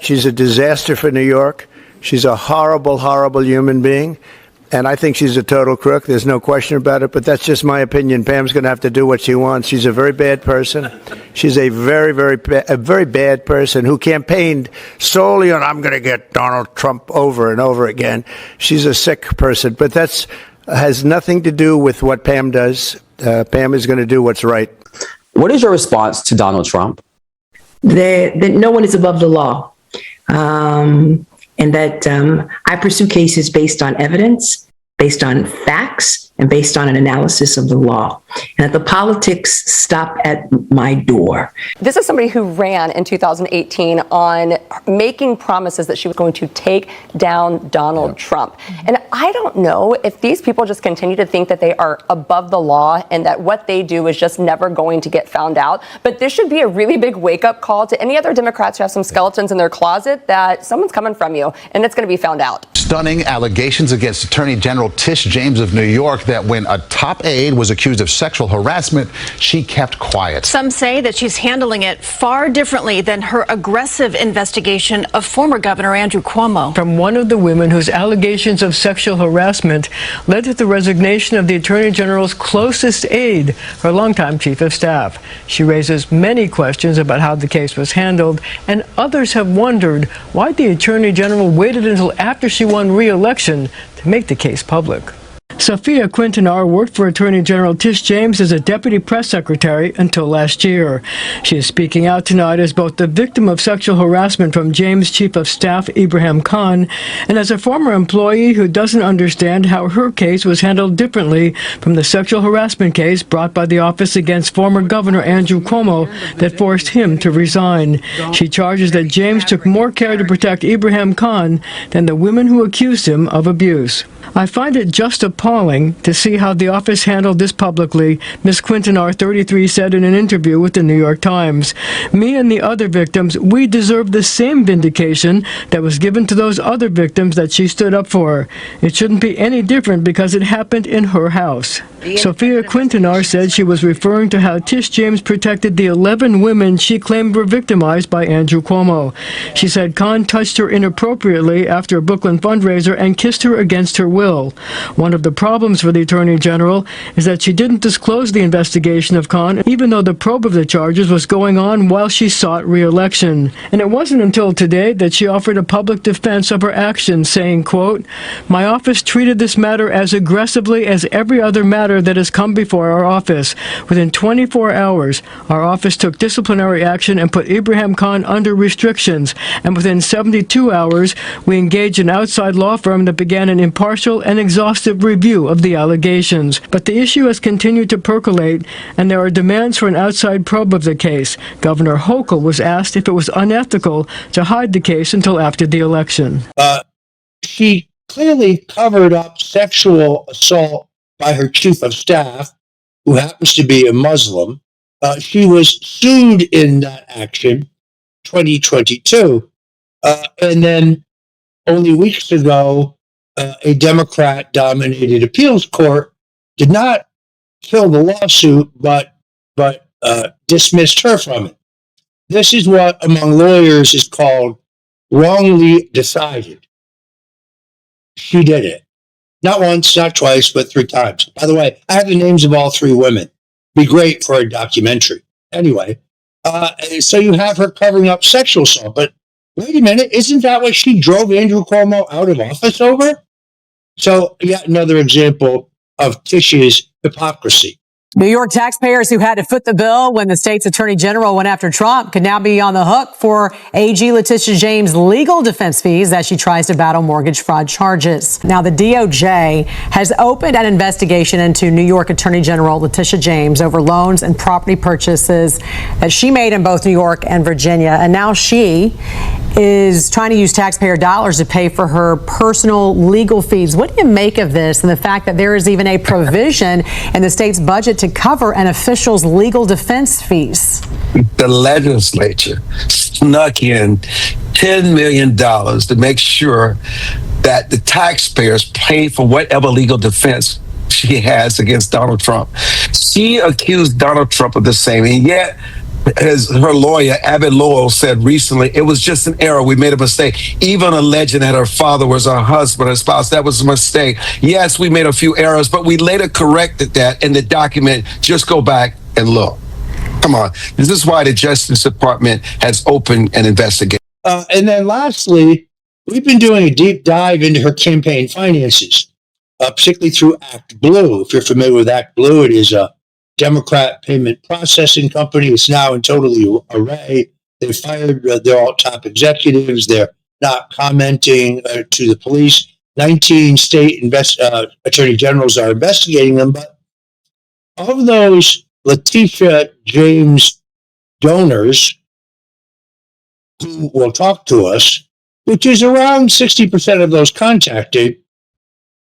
she's a disaster for New York. She's a horrible, horrible human being. And I think she's a total crook. There's no question about it. But that's just my opinion. Pam's going to have to do what she wants. She's a very bad person. She's a very, very bad person who campaigned solely on, I'm going to get Donald Trump over and over again. She's a sick person. But that's has nothing to do with what Pam does. Pam is going to do what's right. What is your response to Donald Trump? That no one is above the law. And that I pursue cases based on evidence, based on facts, and based on an analysis of the law. And that the politics stop at my door. This is somebody who ran in 2018 on making promises that she was going to take down Donald Trump. And I don't know if these people just continue to think that they are above the law and that what they do is just never going to get found out. But this should be a really big wake-up call to any other Democrats who have some skeletons in their closet that someone's coming from you and it's going to be found out. Stunning allegations against Attorney General Letitia James of New York that when a top aide was accused of sexual harassment, she kept quiet. Some say that she's handling it far differently than her aggressive investigation of former Governor Andrew Cuomo. From one of the women whose allegations of sexual harassment led to the resignation of the Attorney General's closest aide, her longtime chief of staff. She raises many questions about how the case was handled, and others have wondered why the Attorney General waited until after she won re-election to make the case public. Sophia Quintanar worked for Attorney General Tish James as a deputy press secretary until last year. She is speaking out tonight as both the victim of sexual harassment from James' chief of staff, Ibrahim Khan, and as a former employee who doesn't understand how her case was handled differently from the sexual harassment case brought by the office against former Governor Andrew Cuomo that forced him to resign. She charges that James took more care to protect Ibrahim Khan than the women who accused him of abuse. I find it just appalling to see how the office handled this publicly, Ms. Quintanar, 33, said in an interview with the New York Times. Me and the other victims, we deserve the same vindication that was given to those other victims that she stood up for. It shouldn't be any different because it happened in her house. Sophia Quintanar said she was referring to how Tish James protected the 11 women she claimed were victimized by Andrew Cuomo. She said Khan touched her inappropriately after a Brooklyn fundraiser and kissed her against her will. One of the problems for the Attorney General is that she didn't disclose the investigation of Khan, even though the probe of the charges was going on while she sought re-election. And it wasn't until today that she offered a public defense of her actions, saying, quote, "My office treated this matter as aggressively as every other matter that has come before our office. Within 24 hours, our office took disciplinary action and put Ibrahim Khan under restrictions. And within 72 hours, we engaged an outside law firm that began an impartial and exhaustive review of the allegations. But the issue has continued to percolate, and there are demands for an outside probe of the case. Governor Hochul was asked if it was unethical to hide the case until after the election." She clearly covered up sexual assault by her chief of staff, who happens to be a Muslim. She was sued in that action, 2022. And then only weeks ago, a Democrat-dominated appeals court did not kill the lawsuit, but dismissed her from it. This is what, among lawyers, is called wrongly decided. She did it. Not once, not twice, but 3 times. By the way, I have the names of all 3 women. Be great for a documentary. Anyway, so you have her covering up sexual assault. But wait a minute, isn't that what she drove Andrew Cuomo out of office over? So yet another example of Tish's hypocrisy. New York taxpayers who had to foot the bill when the state's attorney general went after Trump could now be on the hook for AG Letitia James' legal defense fees as she tries to battle mortgage fraud charges. Now, the DOJ has opened an investigation into New York Attorney General Letitia James over loans and property purchases that she made in both New York and Virginia. And now she is trying to use taxpayer dollars to pay for her personal legal fees. What do you make of this and the fact that there is even a provision in the state's budget to cover an official's legal defense fees? The legislature snuck in $10 million to make sure that the taxpayers pay for whatever legal defense she has against Donald Trump. She accused Donald Trump of the same, and yet as her lawyer, Abbott Lowell, said recently, it was just an error. We made a mistake. Even alleging that her father was her husband, her spouse, that was a mistake. Yes, we made a few errors, but we later corrected that in the document. Just go back and look. Come on. This is why the Justice Department has opened an investigation. And then lastly, we've been doing a deep dive into her campaign finances, particularly through Act Blue. If you're familiar with Act Blue, it is a Democrat payment processing company. It's now in total array. They fired their all top executives. They're not commenting to the police. 19 state attorney generals are investigating them. But of those Letitia James donors who will talk to us, which is around 60% of those contacted,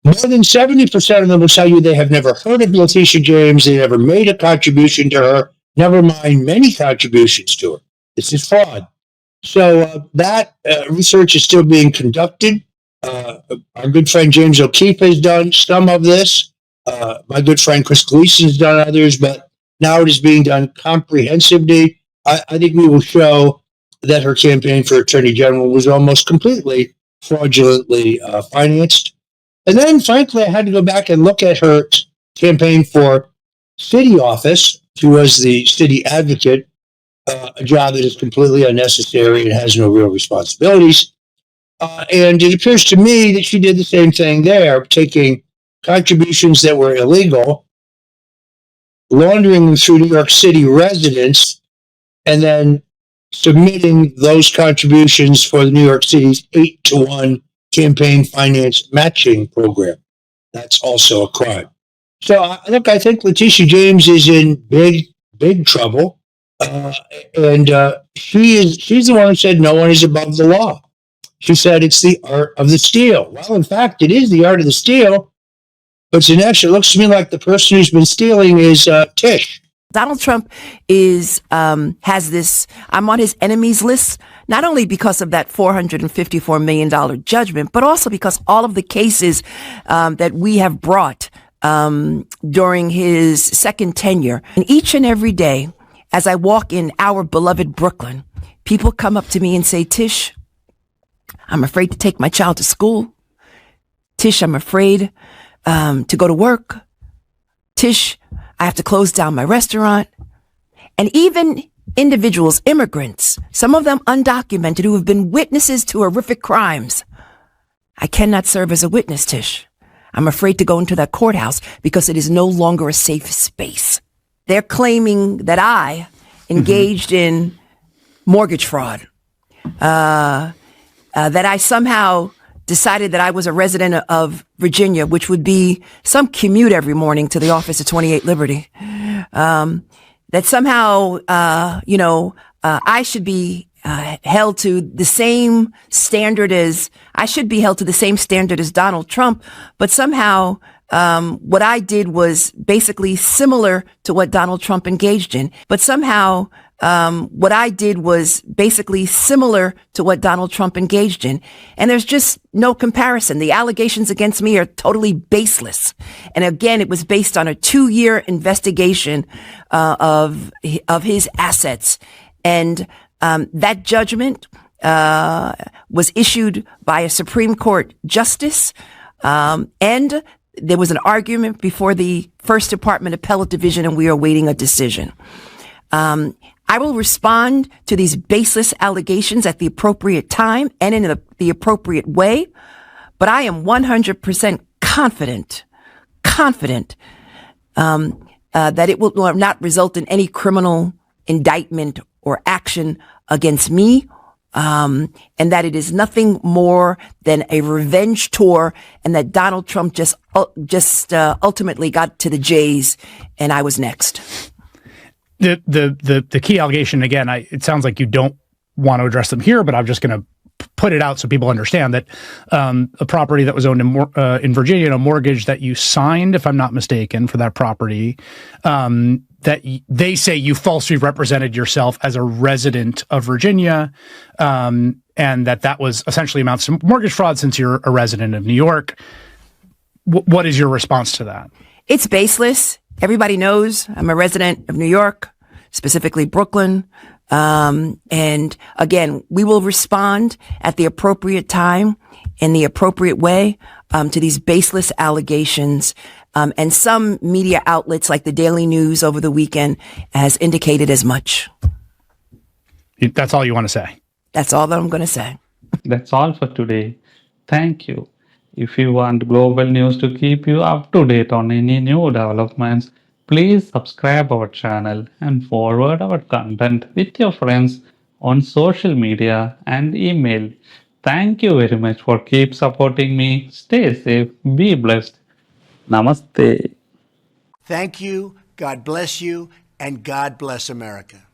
more than 70% of them will tell you they have never heard of Letitia James. They never made a contribution to her, never mind many contributions to her. This is fraud. So that research is still being conducted. Our good friend James O'Keefe has done some of this. My good friend Chris Gleason has done others, but now it is being done comprehensively. I think we will show that her campaign for Attorney General was almost completely fraudulently financed. And then, frankly, I had to go back and look at her campaign for city office. She was the city advocate, a job that is completely unnecessary and has no real responsibilities. And it appears to me that she did the same thing there, taking contributions that were illegal, laundering them through New York City residents, and then submitting those contributions for the New York City's 8-to-1 campaign finance matching program. That's also a crime. So, look, I think Letitia James is in big trouble. And she's the one who said no one is above the law. She said it's the art of the steal. Well, in fact, it is the art of the steal. But Dinesh, it looks to me like the person who's been stealing is Tish. Donald Trump has this, I'm on his enemies list, not only because of that $454 million judgment, but also because all of the cases that we have brought during his second tenure. And each and every day, as I walk in our beloved Brooklyn, people come up to me and say, Tish, I'm afraid to take my child to school. Tish, I'm afraid to go to work. Tish, I have to close down my restaurant. And even individuals, immigrants, some of them undocumented, who have been witnesses to horrific crimes. I cannot serve as a witness, Tish. I'm afraid to go into that courthouse because it is no longer a safe space. They're claiming that I engaged in mortgage fraud, that I somehow decided that I was a resident of Virginia, which would be some commute every morning to the office at 28 Liberty. That somehow, I should be held to the same standard as Donald Trump, but somehow what I did was basically similar to what Donald Trump engaged in. And there's just no comparison. The allegations against me are totally baseless. And again, it was based on a 2-year investigation of his assets. And that judgment was issued by a Supreme Court justice. And there was an argument before the First Department Appellate Division, and we are awaiting a decision. I will respond to these baseless allegations at the appropriate time and in the appropriate way, but I am 100% confident that it will not result in any criminal indictment or action against me, and that it is nothing more than a revenge tour, and that Donald Trump just ultimately got to the J's, and I was next. The key allegation, again, it sounds like you don't want to address them here, but I'm just going to put it out so people understand that a property that was owned in Virginia, and a mortgage that you signed, if I'm not mistaken, for that property, that they say you falsely represented yourself as a resident of Virginia, and that was essentially amounts to mortgage fraud since you're a resident of New York. What is your response to that? It's baseless. Everybody knows I'm a resident of New York. specifically Brooklyn. And again, we will respond at the appropriate time in the appropriate way to these baseless allegations. And some media outlets like the Daily News over the weekend has indicated as much. That's all you want to say? That's all that I'm going to say. That's all for today. Thank you. If you want global news to keep you up to date on any new developments, please subscribe our channel and forward our content with your friends on social media and email. Thank you very much for keep supporting me. Stay safe, be blessed. Namaste. Thank you, God bless you, and God bless America.